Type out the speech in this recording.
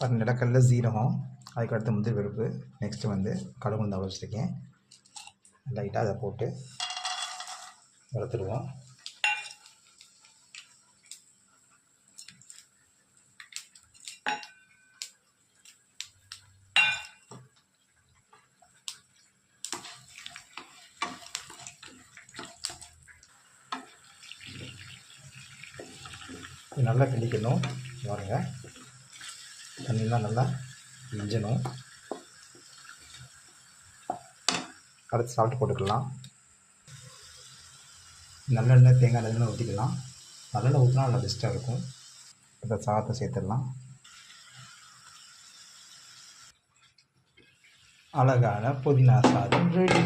நிலக்கடலை சீரகம், அதுக்கடுத்து முந்திரி பருப்பு, நெக்ஸ்ட்டு வந்து கடுகு உளுந்து வச்சுருக்கேன். லைட்டாக அதை போட்டு வறுத்துடுவோம். நல்லா கிண்டிக்கணும். பாருங்க, தண்ணிலாம் நல்லா இஞ்சணும். அடுத்து சால்ட் போட்டுக்கலாம். நல்லெண்ணெய், தேங்காய் நல்லெண்ணெய் ஊற்றிக்கலாம். நல்லெண்ணெய் ஊற்றினா நல்லா பெஸ்ட்டாக இருக்கும். இப்போ சாதத்தை சேர்த்துடலாம். அழகான புதினா சாதம் ரெடி.